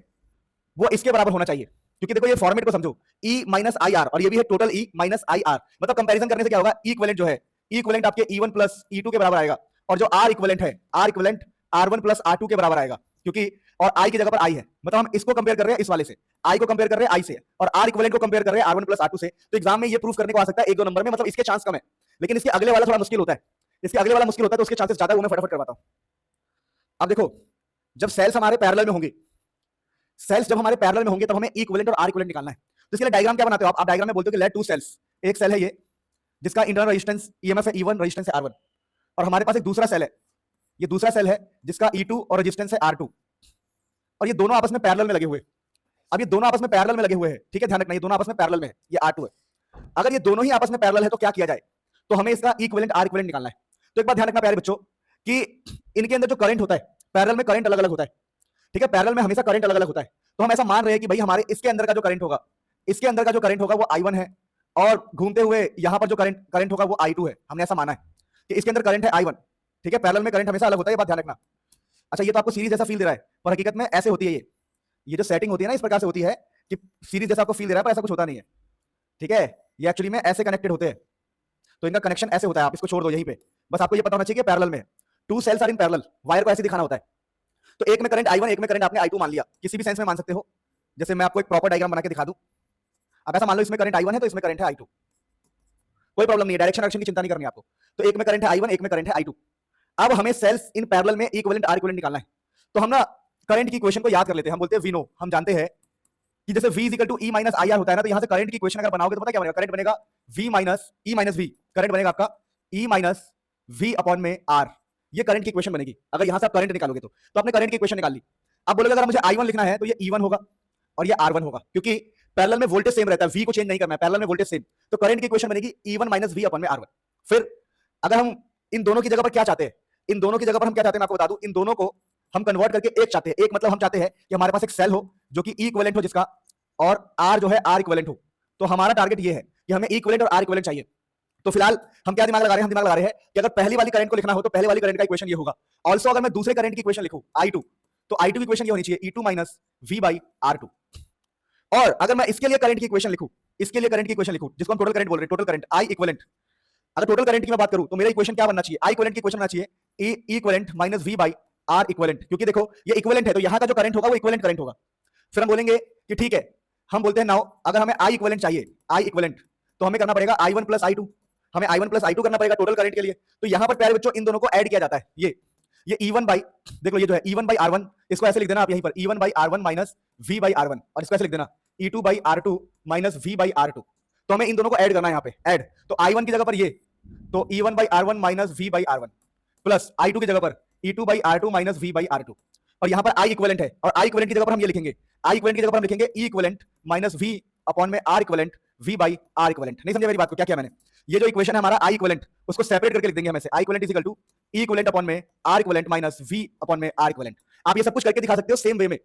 वो इसके बराबर होना चाहिए, क्योंकि देखो ये फॉर्मेट को समझो, E माइनस आई आर और ये भी है total E minus I are, मतलब कंपैरिजन करने से क्या होगा, E इक्विवेलेंट जो है, E इक्विवेलेंट आपके E1 प्लस E2 के बराबर आएगा, और जो R इक्विवेलेंट है, R equivalent R1 plus R2 के बराबर आएगा, क्योंकि और I की जगह पर I है, मतलब हम इसको कंपेयर कर रहे हैं इस वाले से, I को कंपेयर कर रहे हैं I से, और R इक्विवेलेंट को कंपेयर कर रहे हैं R1 प्लस R2 से। तो एग्जाम में ये प्रूफ करने को आ सकता है 1-2 नंबर में, मतलब इसके चांस कम है, लेकिन इसके अगले वाला थोड़ा मुश्किल होता है, तो उसके चांसेस ज्यादा है, वो मैं फटाफट करवाता हूं। अब देखो जब सेल्स हमारे पैरेलल में होंगे, तब हमें E इक्विवेलेंट और R इक्विवेलेंट निकालना है। तो इसके लिए डायग्राम क्या बनाते हो आप डायग्राम में बोलते हो कि लेट टू सेल्स, एक सेल है ये जिसका इंटरनल रेजिस्टेंस EMF है E1, रेजिस्टेंस है R1, और हमारे पास एक दूसरा सेल है, ये दूसरा सेल है जिसका E2 और रेजिस्टेंस है R2, और ये दोनों आपस में पैरेलल में लगे हुए। अब ये दोनों आपस में पैरेलल में लगे हुए हैं, ठीक है, ध्यान रखना, ये दोनों आपस में पैरेलल में है, ये R2 है। अगर ये दोनों ही आपस में पैरेलल है तो क्या किया जाए, तो हमें इसका E इक्विवेलेंट R इक्विवेलेंट निकालना है। तो एक बात ध्यान रखना प्यारे बच्चों कि इनके अंदर जो करंट होता है, पैरेलल में करंट अलग अलग होता है, ठीक है, पैरेलल में हमेशा करंट अलग अलग होता है। तो हम ऐसा मान रहे हैं कि भाई हमारे इसके अंदर का जो करंट होगा, वो I1 है, और घूमते हुए यहां पर जो करंट होगा वो I2 है। हमने ऐसा माना है कि इसके अंदर करंट है I1, ठीक है, पैरेलल में करंट हमेशा अलग होता है, ये बात ध्यान रखना। अच्छा ये तो आपको सीरीज जैसा फील दे रहा है, पर हकीकत में ऐसे होती है, ये जो सेटिंग होती है ना इस प्रकार से होती है कि सीरीज जैसा आपको फील दे रहा है, पर ऐसा कुछ होता नहीं है, ठीक है, ये एक्चुअली में ऐसे कनेक्टेड होते हैं, तो इनका कनेक्शन ऐसे होता है, आप इसको छोड़ दो यहीं पे, बस आपको ये पता होना चाहिए कि पैरेलल में two cells are in parallel, wire को ऐसे दिखाना होता है। तो एक में करंट I1, एक में करंट आपने I2 मान लिया, किसी भी सेंस में मान सकते हो, जैसे मैं आपको एक प्रॉपर डायग्राम बना के दिखा दूं। अब ऐसा मान लो इसमें करंट I1 है तो इसमें करंट है I2, कोई प्रॉब्लम नहीं है, डायरेक्शन की चिंता नहीं करनी आपको। तो एक में करंट है I1, एक में करंट है I2। अब हमें सेल्स इन पैरेलल में इक्विवेलेंट R इक्विवेलेंट निकालना है। तो हम ना करंट की इक्वेशन को याद कर लेते हैं, हम बोलते हैं वी नो, हम जानते हैं कि जैसे V equal to E minus I R होता है ना, तो यहां से करंट की इक्वेशन अगर बनाओगे तो पता क्या बनेगा, करंट बनेगा V minus E minus V, current बनेगा आपका E माइनस V अपॉन में R, ये करंट की इक्वेशन बनेगी अगर यहां से आप करंट निकालोगे तो आपने करंट की इक्वेशन निकाल ली। अब बोलोगे अगर मुझे I1 लिखना है तो ये E1 होगा और ये R1 होगा, क्योंकि पैरेलल में वोल्टेज सेम रहता है, V को चेंज नहीं करना है, पैरेलल में वोल्टेज सेम, तो करंट की इक्वेशन बनेगी E1 माइनस V अपॉन में R1। फिर अगर हम इन दोनों की जगह पर क्या चाहते हैं, इन दोनों की जगह पर हम क्या चाहते हैं मैं आपको बता दूं, इन दोनों को हम कन्वर्ट करके एक चाहते हैं, एक मतलब हम चाहते हैं कि हमारे पास एक सेल हो जो कि E इक्विवेलेंट हो जिसका, और R जो है R इक्विवेलेंट हो। तो हमारा टारगेट ये है कि हमें E इक्विवेलेंट और R इक्विवेलेंट चाहिए। तो फिलहाल हम क्या दिमाग लगा रहे हैं, हम दिमाग लगा रहे हैं कि अगर पहली वाली करंट को लिखना हो तो पहली वाली करंट का इक्वेशन ये होगा। ऑल्सो अगर मैं दूसरे करंट की इक्वेशन लिखूं I2, तो I2 की इक्वेशन ये होनी चाहिए E2 minus V by R2। और अगर मैं इसके लिए करंट की इक्वेशन लिखूं, इसके लिए करंट की इक्वेशन लिखूं जिसको हम टोटल करंट बोल रहे हैं, टोटल करंट I इक्विवेलेंट, अगर टोटल करंट की मैं बात करूं तो मेरा इक्वेशन क्या बनना चाहिए, I इक्विवेलेंट की इक्वेशन बनना चाहिए E equivalent minus V by R equivalent, क्योंकि देखो ये इक्विवेलेंट है तो यहां का जो करंट होगा वो इक्विवेलेंट करंट होगा। फिर हम बोलेंगे कि ठीक है, हम बोलते हैं नाउ अगर हमें I इक्विवेलेंट चाहिए, I इक्विवेलेंट, तो हमें करना पड़ेगा I1 प्लस I2, हमें I1 प्लस I2 करना पड़ेगा टोटल करंट के लिए। तो यहां पर प्यारे बच्चों इन दोनों को ऐड किया जाता है, ये E1 बाई, देख लो ये जो है E1 बाई R1, इसको ऐसे लिख देना आप यहीं पर E1 by R1 minus V by R1, और इसको ऐसे लिख देना E2 by R2 minus V by R2। तो हमें इन दोनों को ऐड करना है यहाँ पे, ऐड, तो I1 की जगह पर ये, तो E1 by R1 minus V by R1 plus I2 की जगह पर E2 by R2 minus V by R2, और यहाँ पर I इक्विवेलेंट है, और I इक्विवेलेंट की जगह पर हम ये लिखेंगे, I इक्विवेलेंट की जगह पर हम लिखेंगे E equivalent minus V upon में R equivalent V by R equivalent. नहीं समझे मेरी बात को? क्या किया मैंने, ये जो इक्वेशन है हमारा आई इक्वलेंट, उसको सेपरेट करके लिख देंगे हम ऐसे, I equivalent is equal to E equivalent upon में R equivalent minus V upon में आर इक्वलेंट। आप ये सब कुछ करके दिखा सकते हो सेम वे में,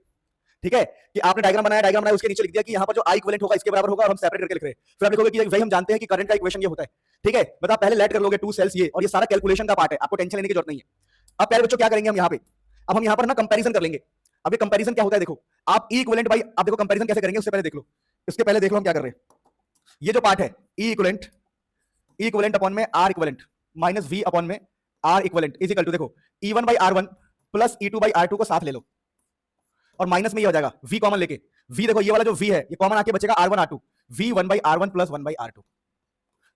ठीक है, कि आपने डायग्राम बनाया उसके नीचे लिख दिया कि यहाँ पर जो आई इक्वलेंट होगा इसके बराबर होगा, और हम सेपरेट करके लिख रहे हैं। फिर आप लिखोगे कि भाई हम जानते हैं कि करंट का इक्वेशन ये होता है, ठीक है, बता पहले लेट कर लोगे टू सेल्स ये, और ये सारा कैलकुलेशन का पार्ट है, आपको टेंशन लेने की जरूरत नहीं है। अब पहले बच्चों क्या करेंगे हम यहाँ पे, अब हम यहाँ पर ना कंपैरिजन कर लेंगे। अब ये कंपैरिजन क्या होता है, देखो आप ई इक्वलेंट बाई, आप देखो कंपैरिजन कैसे करेंगे उससे पहले देख लो, इसके पहले देख लो हम क्या कर रहे हैं। ये जो पार्ट है ई इक्वलेंट अपॉन में R equivalent minus V upon में R equivalent is equal to, देखो E1 by R1 plus E2 by R2 को साथ ले लो, और माइनस में ये हो जाएगा v कॉमन लेके, v देखो ये वाला जो v है ये कॉमन आके बचेगा R1 R2, v1 by R1 plus 1 by R2,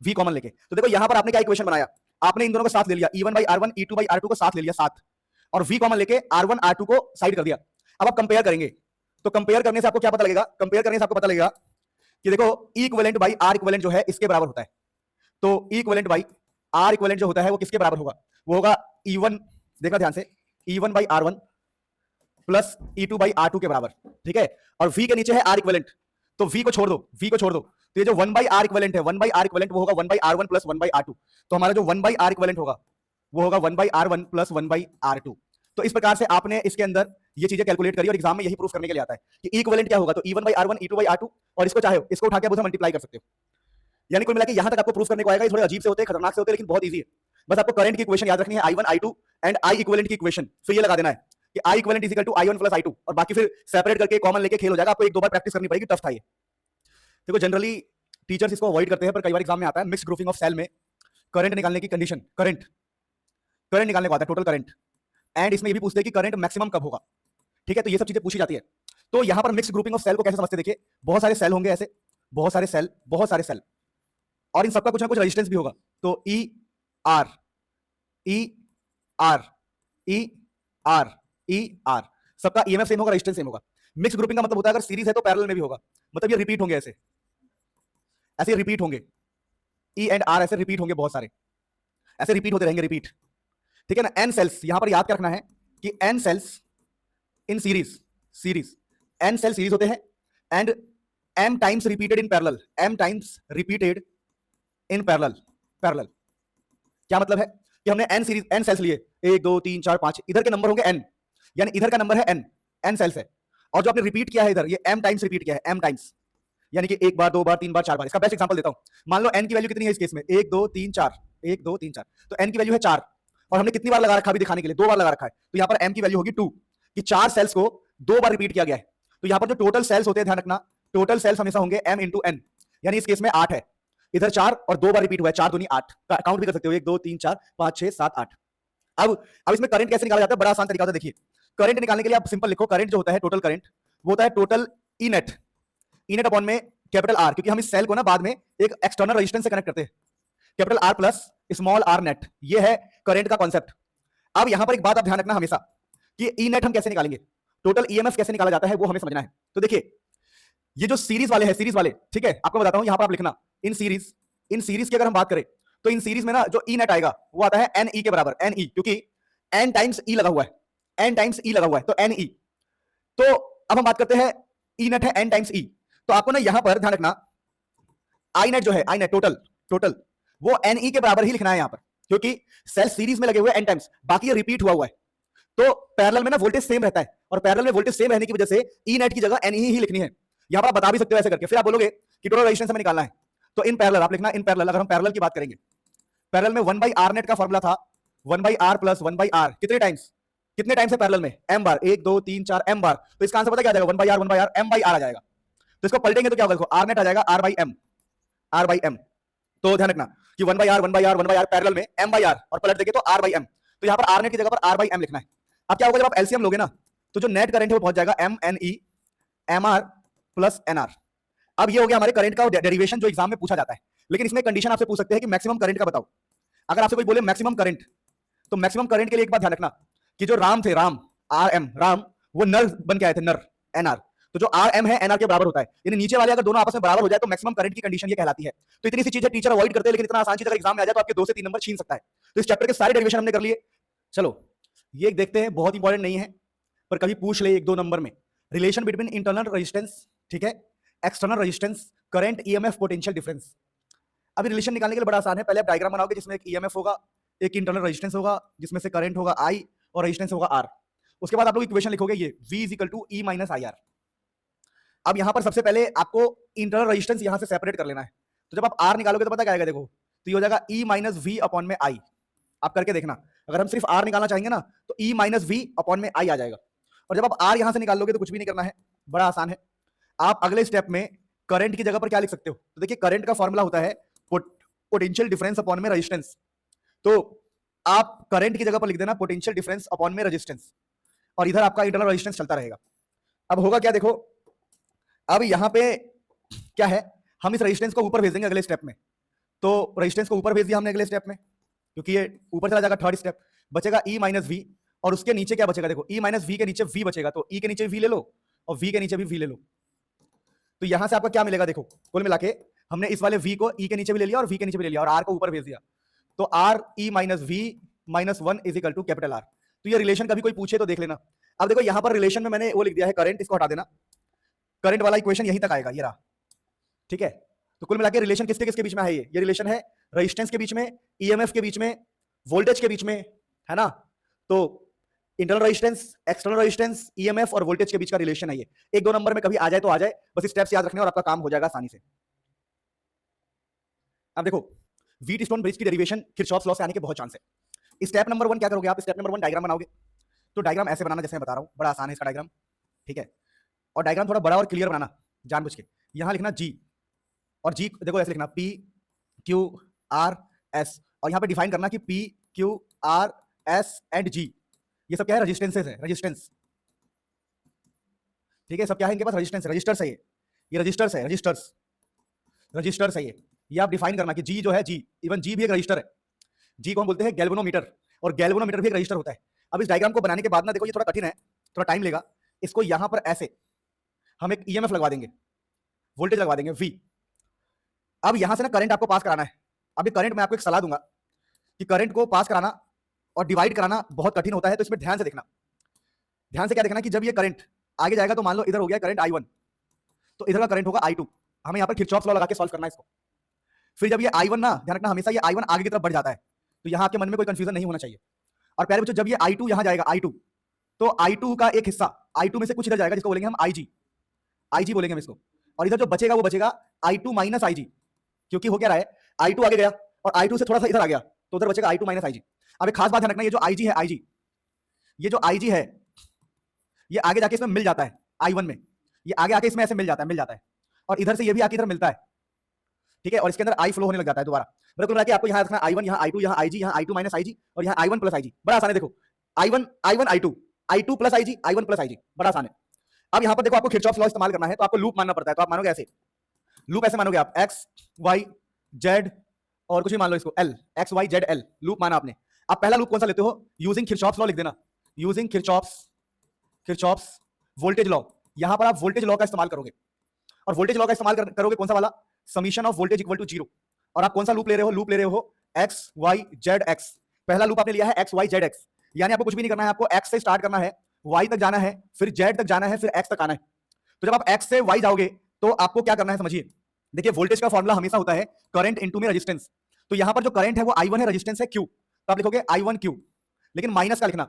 v common लेके। तो देखो यहां पर आपने क्या इक्वेशन बनाया, आपने इन दोनों को साथ ले लिया, E1 by R1 E2 by R2 को साथ ले लिया साथ, और v कॉमन लेके R1 R2 को साइड कर दिया। अब आप कंपेयर करेंगे, तो कंपेयर करने से आपको क्या पता लगेगा, कंपेयर करने से आपको पता लगेगा कि देखो ई इक्विवेलेंट बाई आर इक्विवेलेंट जो है इसके बराबर होता है। तो ई इक्विवेलेंट बाई आर इक्विवेलेंट जो होता है वो किसके बराबर होगा, वो होगा E1, देखना ध्यान से, E1 by R1 plus E2 by R2 के बराबर, ठीक है, और v के नीचे है आर इक्विवेलेंट, तो v को छोड़ दो, तो ये जो 1 बाई आर इक्विवेलेंट है, 1 बाई आर इक्विवेलेंट वो होगा 1 by R1 plus 1 by R2, तो हमारा जो 1 बाई आर इक्विवेलेंट होगा वो होगा 1 by R1 plus 1 by R2। तो इस प्रकार से आपने इसके अंदर ये चीजें कैलकुलेट करी, और एग्जाम में यही प्रूफ करने के लिए आता है कि इक्विवेलेंट क्या होगा, तो E1 by R1 E2 by R2, और इसको चाहे इसको उठा के आप उसे मल्टीप्लाई कर सकते हो। यानी कुल मिला के यहां तक आपको प्रूफ करने को आएगा। ये थोड़े अजीब से होते हैं, खतरनाक से होते हैं, लेकिन बहुत ईजी है। बस आपको करंट की इक्वेशन याद रखनी है, I1 I2 and I equivalent की इक्वेशन, फिर ये लगा देना है कि I equivalent is equal to I1 plus I2, और बाकी फिर सेपरेट करके कॉमन लेके खेल हो जाएगा। आपको एक दो बार प्रैक्टिस करनी पड़ेगी, टफ था ये। देखो जनरली टीचर्स इसको अवॉइड करते हैं, पर कई बार एग्जाम में आता है। मिक्स ग्रुपिंग ऑफ सेल में करंट निकालने की कंडीशन, करंट निकालने को आता है, टोटल करंट, एंड इसमें ये भी पूछते हैं कि करंट मैक्सिमम कब होगा, ठीक है, तो ये सब चीजें पूछी जाती है। तो यहां पर मिक्स ग्रुपिंग ऑफ सेल को कैसे समझते हैं, देखिए बहुत सारे सेल होंगे ऐसे, बहुत सारे सेल, और इन सबका कुछ ना कुछ रेजिस्टेंस भी होगा। तो ई आर सबका ईएमएफ सेम होगा, रेजिस्टेंस सेम होगा। मिक्स ग्रुपिंग का मतलब होता है अगर सीरीज है तो पैरेलल में भी होगा, मतलब ये रिपीट होंगे, ऐसे रिपीट होंगे, ई एंड आर ऐसे रिपीट होंगे, बहुत सारे ऐसे रिपीट होते रहेंगे, रिपीट, ठीक है ना। एन सेल्स यहां पर याद रखना है कि N cells in series N cell series होते हैं, and m times repeated in parallel, parallel क्या मतलब है कि हमने n सेल्स लिए, 1 2 3 4 5, इधर के नंबर होंगे n, यानी इधर का नंबर है n सेल्स है, और जो आपने रिपीट किया है इधर, ये m टाइम्स रिपीट किया है, m टाइम्स, यानी कि 1 बार 2 बार 3 बार 4 बार। इसका बेस्ट एग्जांपल देता हूं, मान लो n की वैल्यू कितनी है इस केस में, 1 2 3 4, 1 2 3 4, तो n की वैल्यू है 4, और हमने कितनी बार लगा रखा भी दिखाने के लिए, 2 बार लगा रखा है, तो यहाँ पर m की वैल्यू होगी 2, कि 4 सेल्स को 2 बार रिपीट किया गया है। तो यहाँ पर जो टोटल सेल्स होते हैं, ध्यान रखना, टोटल सेल्स हमेशा होंगे m इंटू n, यानी इस केस में 8 है, इधर 4 और 2 बार रिपीट हुआ है, 4 दूनी 8, काउंट भी कर सकते हो, 1 2 3 4 5 6 7 8। अब इसमें करंट कैसे निकाला जाता है, बड़ा आसान तरीका होता है। देखिए करंट निकालने के लिए आप सिंपल लिखो, करंट जो होता है टोटल करंट, वो होता है टोटल ई नेट अपॉन में कैपिटल आर, क्योंकि हम इस सेल को ना बाद में एक एक्सटर्नल रेजिस्टेंस से कनेक्ट करते हैं, capital R plus small R net, ये है करंट का कॉन्सेप्ट। अब यहां पर एक बात आप ध्यान रखना हमेशा कि ई नेट हम कैसे निकालेंगे, टोटल ईएमएफ कैसे निकाला जाता है, वो हमें समझना है। तो देखिए ये जो सीरीज वाले, ठीक है, आपको बताता हूं, यहां पर आप लिखना इन सीरीज की अगर हम बात करें, तो इन सीरीज में ना जो ई नेट आएगा वो आता है एन ई के बराबर, एन ई, क्योंकि एन टाइम्स ई लगा हुआ है, तो एन ई। तो अब हम बात करते हैं ई नेट है एन टाइम्स ई, तो आपको ना यहां पर ध्यान रखना आई नेट जो है, आई नेट टोटल वो एन ई के बराबर ही लिखना है यहां पर, क्योंकि सेल सीरीज में लगे हुए एन टाइम्स, बाकी ये रिपीट हुआ है, तो पैरेलल में ना वोल्टेज सेम रहता है, और पैरेलल में वोल्टेज सेम रहने की वजह से ई नेट की जगह एन ही लिखनी है। यहां पर आप बता भी सकते हो ऐसे करके, फिर आप बोलोगे कि टोटल रेजिस्टेंस हमें निकालना है, तो इन पैरेलल आप लिखना, इन पैरेलल, अगर हम पैरेलल की बात करेंगे, पैरेलल में 1 बाई आर नेट का फॉर्मूला था 1 by R plus 1 by R, कितने टाइम्स है पैरेलल में, m बार, 1 2 3 4 m बार, तो इसका आंसर पता क्या आ जाएगा, 1 by R m by R आ जाएगा। तो इसको पलटेंगे तो क्या होगा, आर नेट आ जाएगा r बाई m। तो ध्यान रखना कि 1 बाई आर पैरेलल में m बाई आर, और पलट देंगे तो r बाई m, तो यहाँ पर आर नेट की जगह पर r बाई m लिखना है। अब क्या होगा, जब आप एलसीएम लोगे ना, तो जो नेट करंट है वो पहुंच जाएगा m n e m r plus n r। अब ये हो गया हमारे करंट का डेरिवेशन जो एग्जाम में पूछा जाता है, लेकिन इसमें कंडीशन आपसे पूछ सकते हैं कि मैक्सिमम करंट का बताओ। अगर आपसे कोई बोले मैक्सिमम करंट, तो मैक्सिमम करंट के लिए एक बात ध्यान रखना कि जो राम थे, राम वो नर बन के आए थे, नर nr, तो जो rm है nr के बराबर होता है, यानी नीचे वाले अगर दोनों आपस में बराबर हो जाए तो मैक्सिमम करंट की कंडीशन ये कहलाती है। तो इतनी सी चीजें टीचर अवॉइड करते हैं, लेकिन इतना आसान चीज अगर एग्जाम में आ जाए तो आपके 2 से 3 नंबर छीन सकता है। तो इस चैप्टर के सारे डेरिवेशन हमने कर लिए। चलो ये देखते हैं, बहुत इंपॉर्टेंट नहीं है पर कभी पूछ ले 1 2 नंबर में, रिलेशन बिटवीन इंटरनल रेजिस्टेंस, ठीक है, external resistance, current, EMF, potential difference. अभी रिलेशन निकालने के लिए बड़ा आसान है। पहले आप डायग्राम बनाओगे जिसमें एक ईएमएफ होगा, एक इंटरनल रेजिस्टेंस होगा जिसमें से करंट होगा आई और रेजिस्टेंस होगा आर। उसके बाद आप लोग इक्वेशन लिखोगे ये V is equal to E minus I R. अब यहां पर सबसे पहले आपको इंटरनल रेजिस्टेंस यहां से सेपरेट कर लेना है। तो जब आप आर निकालोगे तो पता क्या आएगा, देखो तो ये हो जाएगा ई माइनस वी अपॉन में आई। आप करके देखना, अगर हम सिर्फ आर निकालना चाहेंगे ना तो ई माइनस वी अपॉन में आई आ जाएगा। और जब आप आर यहां से निकाल लोगे तो कुछ भी नहीं करना है, बड़ा आसान है। आप अगले स्टेप में करंट की जगह पर क्या लिख सकते हो, तो देखिए करंट का फॉर्मूला होता है पोटेंशियल डिफरेंस अपॉन में रेजिस्टेंस। तो आप करंट की जगह पर लिख देना पोटेंशियल डिफरेंस अपॉन में रेजिस्टेंस, और इधर आपका इंटरनल रेजिस्टेंस चलता रहेगा। अब होगा क्या, देखो अब यहां पे क्या है, हम इस रेजिस्टेंस को ऊपर भेज देंगे अगले स्टेप में। तो रेजिस्टेंस को ऊपर भेज दिया हमने अगले स्टेप में, क्योंकि ये ऊपर चला जाएगा। थर्ड स्टेप बचेगा ई माइनस वी, और उसके नीचे क्या बचेगा, देखो ई माइनस वी के नीचे वी बचेगा, तो ई के नीचे वी ले लो और वी के नीचे भी वी ले लो। तो यहां से आपका क्या मिलेगा, देखो कुल मिला के हमने इस वाले v को e के नीचे भी ले लिया और v के नीचे भी ले लिया और r को ऊपर भेज दिया। तो r e minus v minus 1 is equal to capital R। तो ये रिलेशन कभी कोई पूछे तो देख लेना। अब देखो यहां पर रिलेशन में मैंने वो लिख दिया है करंट, इसको हटा देना, करंट वाला इक्वेशन यहीं तक आएगा, ये रहा, ठीक है। तो कुल मिला के रिलेशन किसके किसके बीच में है, ये रिलेशन है रेजिस्टेंस के बीच में, ईएमएफ के बीच में, वोल्टेज के बीच में, है ना। तो internal resistance, external resistance, EMF और वोल्टेज के बीच का रिलेशन है ये। एक दो नंबर में कभी आ जाए तो आ जाए, बस स्टेप्स याद रखने और आपका काम हो जाएगा आसानी से। अब देखो व्हीटस्टोन ब्रिज की डेरिवेशन किरचॉफ्स लॉ से आने के बहुत चांस है। स्टेप नंबर 1 क्या करोगे आप, स्टेप नंबर 1 डायग्राम बनाओगे। तो डायग्राम ऐसे बनाना जैसे मैं बता रहा हूं, बड़ा आसान है इसका डायग्राम, ठीक है। और डायग्राम थोड़ा बड़ा और क्लियर बनाना जानबूझ के। यहां लिखना G, और G देखो ऐसे लिखना P Q R S, और यहां पे डिफाइन करना कि P Q R S and G ये सब क्या है, रेजिस्टेंसेस है, रेजिस्टेंस, ठीक है। सब क्या है इनके पास, रेजिस्टेंस, रजिस्टर्स है ये रजिस्टर्स है, रजिस्टर्स है ये आप डिफाइन करना कि G जो है, G इवन G भी एक रजिस्टर है। G को हम बोलते हैं गैल्वेनोमीटर, और गैल्वेनोमीटर भी एक रजिस्टर होता है। अब इस डायग्राम को बनाने के बाद ना, देखो ये थोड़ा कठिन है, थोड़ा टाइम लेगा। इसको यहां पर ऐसे हम एक ईएमएफ लगवा देंगे, वोल्टेज लगवा देंगे V। अब यहां से ना करंट आपको पास कराना है। अब ये करंट मैं आपको एक सलाह दूंगा कि करंट को पास कराना और डिवाइड कराना बहुत कठिन होता है, तो इसमें ध्यान से देखना। ध्यान से क्या देखना कि जब ये करंट आगे जाएगा, तो मान लो इधर हो गया करंट I1, तो इधर का करंट होगा I2। हमें यहाँ पर किरचॉफ्स लॉ लगा के सॉल्व करना है इसको। फिर जब ये I1 ना, ध्यान रखना हमेशा ये I1 आगे की तरफ बढ़ जाता है, तो यहाँ आपके मन में कोई कंफ्यूजन नहीं होना चाहिए। और प्यारे बच्चों जब ये I2 यहाँ जाएगा I2, तो I2 का एक हिस्सा I2 में से कुछ इधर जाएगा, जिसको बोलेंगे हम IG बोलेंगे हम इसको। और इधर जो बचेगा वो बचेगा I2 माइनस IG, क्योंकि हो क्या रहा है, I2 आगे गया और I2 से थोड़ा सा इधर आ गया, तो उधर बचेगा I2 माइनस IG। अब एक खास बात ध्यान रखना, ये जो IG है, ये जो IG है, ये आगे जाके इसमें मिल जाता है I1 में, ये आगे आके इसमें ऐसे मिल जाता है, और इधर से ये भी आके इधर मिलता है, ठीक है। और इसके अंदर I फ्लो होने लग जाता है दोबारा। बिल्कुल रखिए, आपको यहाँ रखना I1, यहाँ I2, यहाँ IG, यहाँ I2 माइनस IG, और यहाँ I1 प्लस IG। बड़ा आसान है, देखो I1 I2 plus IG, I1 plus IG, बड़ा आसान है। अब यहाँ पर देखो आपको किरचॉफ्स लॉ इस्तेमाल करना है, तो आपको लूप मानना पड़ता है। तो आप मानोगे ऐसे, लूप ऐसे मानोगे आप X Y Z और कुछ भी मान लो इसको L, X Y Z L loop माना आपने। आप पहला लूप कौन सा लेते हो, यूजिंग किरचॉफ्स लॉ लिख देना, यूजिंग किरचॉफ्स वोल्टेज लॉ। यहां पर आप वोल्टेज लॉ का इस्तेमाल करोगे, और वोल्टेज लॉ का इस्तेमाल करोगे कौन सा वाला, summation of voltage equal to 0। और आप कौन सा लूप ले रहे हो, X Y Z X। पहला लूप आपने लिया है X Y Z X, यानी आपको कुछ भी नहीं करना है, आपको X से स्टार्ट करना है, Y तक जाना है, फिर Z तक जाना है, फिर X तक आना है। तो जब आप X से Y जाओगे तो आपको क्या करना है, समझिए। देखिए वोल्टेज का फॉर्मूला हमेशा होता है करंट इनटू में रेजिस्टेंस। तो यहां पर जो करंट है वो I1 है, रेजिस्टेंस है Q, तो आप लिखोगे I1 Q, लेकिन माइनस का लिखना।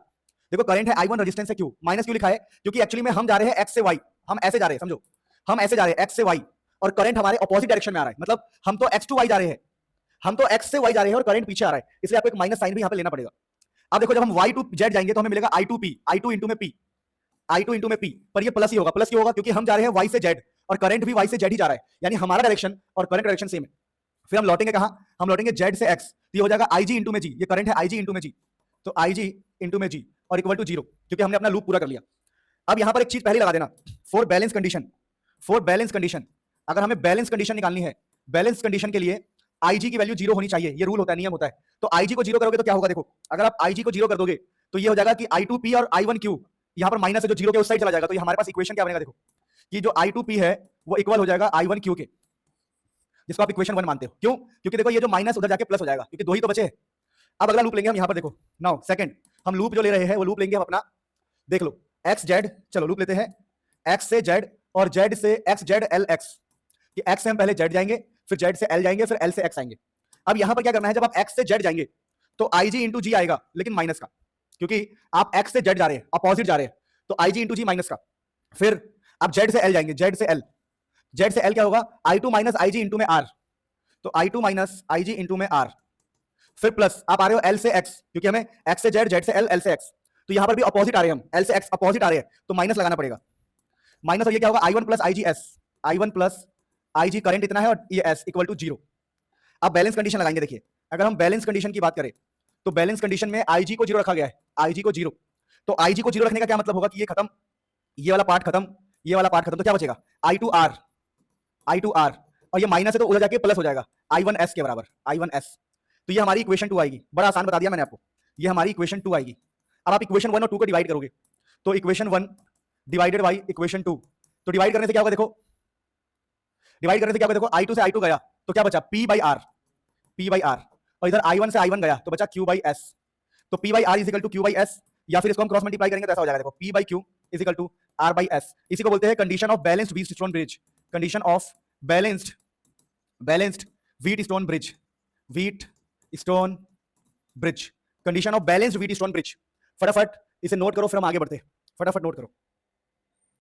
देखो करंट है I1, रेजिस्टेंस है Q, माइनस क्यों लिखा है, क्योंकि एक्चुअली में हम जा रहे हैं X से Y, हम ऐसे जा रहे हैं, समझो हम ऐसे जा रहे हैं X से Y, और करंट हमारे ऑपोजिट डायरेक्शन में आ रहा है, मतलब हम तो X to Y जा रहे हैं, हम तो X से Y जा रहे हैं और करंट पीछे आ रहा है, इसलिए आपको एक माइनस साइन भी यहाँ पे लेना पड़ेगा। अब देखो जब हम Y to Z जाएंगे तो हमें मिलेगा I2P, I2 इंटू में P, I2 इंटू में P, पर ये प्लस ही होगा, प्लस क्यों होगा, क्योंकि हम जा रहे हैं Y से Z और करंट भी Y से Z ही जा रहा है, यानी हमारा डायरेक्शन और करंट डायरेक्शन सेम है। फिर हम लौटेंगे कहां, हम लौटेंगे Z से X, तो ये हो जाएगा IG इंटू में G, ये करंट है IG इंटू में G, तो IG इंटू में G और इक्वल टू 0, क्योंकि हमने अपना लूप पूरा कर लिया। अब यहां पर एक चीज पहले लगा देना, फॉर बैलेंस कंडीशन, अगर हमें बैलेंस कंडीशन निकालनी है, बैलेंस कंडीशन के लिए IG की वैल्यू 0 होनी चाहिए, ये रूल होता है, नियम होता है। तो IG को 0 करोगे तो क्या होगा, देखो अगर आप IG को 0 कर दोगे तो ये हो जाएगा कि I2P और I1Q, यहां पर माइनस है जो 0 के उस साइड चला जाएगा, तो ये हमारे पास इक्वेशन क्या बनेगा, देखो कि जो I2P है वो इक्वल हो जाएगा I1Q के, जिसको आप इक्वेशन 1 मानते हो। क्यों, क्योंकि देखो ये जो माइनस उधर जाके प्लस हो जाएगा, क्योंकि दो ही तो बचे हैं। अब अगला लूप लेंगे हम, यहां पर देखो नाउ सेकंड हम लूप जो ले रहे हैं वो लूप लेंगे हम अपना, देख लो XZ, चलो लूप लेते हैं X से Z और Z से XZ LX, कि x से हम पहले z जाएंगे, फिर z से l जाएंगे, फिर l से x आएंगे। अब यहां पर क्या करना है, जब आप x से z जाएंगे तो IG इंटू जी आएगा, लेकिन माइनस का, क्योंकि आप x से z जा रहे हैं, अपोजिट जा रहे हैं, तो IG इंटू जी माइनस का। फिर आप z से l जाएंगे, z से l, z से l क्या होगा, I2 माइनस IG इंटू में r, तो I2 माइनस IG इंटू में r। फिर प्लस आप आ रहे हो l से x, क्योंकि हमें x से z, z से l, l से x, तो यहां पर भी अपोजिट आ रहे हैं हम, l से x अपोजिट आ रहे हैं, तो माइनस लगाना पड़ेगा। माइनस, और ये क्या होगा, I1 plus IG s, I1 plus IG current इतना है और ये s इक्वल टू 0। अब बैलेंस कंडीशन लगाएंगे। देखिए अगर हम बैलेंस कंडीशन की बात करें तो बैलेंस कंडीशन में IG को 0 रखा गया है, IG को 0, तो IG को 0 रखने का क्या मतलब होगा कि ये खत्म, ये वाला पार्ट खत्म, ये वाला पार्ट खत्म, तो क्या बचेगा, I2R, I2R, और ये माइनस है तो उधर जाके प्लस हो जाएगा I1s के बराबर, I1s। तो ये हमारी इक्वेशन 2 आएगी। बड़ा आसान बता दिया मैंने आपको, ये हमारी इक्वेशन 2 आएगी। अब आप इक्वेशन 1 और 2 को डिवाइड करोगे, तो इक्वेशन 1 डिवाइडेड बाई इक्वेशन 2, तो डिवाइड करने से क्या होगा, देखो डिवाइड करने से क्या होगा, देखो I2 से I2 गया तो क्या बचा, P by R, P by R, और इधर I1 से I1 गया तो बचा Q बाई S, तो P by R is equal to Q by S, या फिर इसको हम क्रॉस मल्टीप्लाई करेंगे तो ऐसा हो जाएगा, देखो P by Q is equal to R by S। इसी को बोलते हैं condition of balanced Wheatstone bridge, condition of balanced Wheatstone bridge, Wheatstone bridge, condition of balanced Wheatstone bridge. फटाफट इसे नोट करो, फिर हम आगे बढ़ते हैं, फटाफट नोट करो।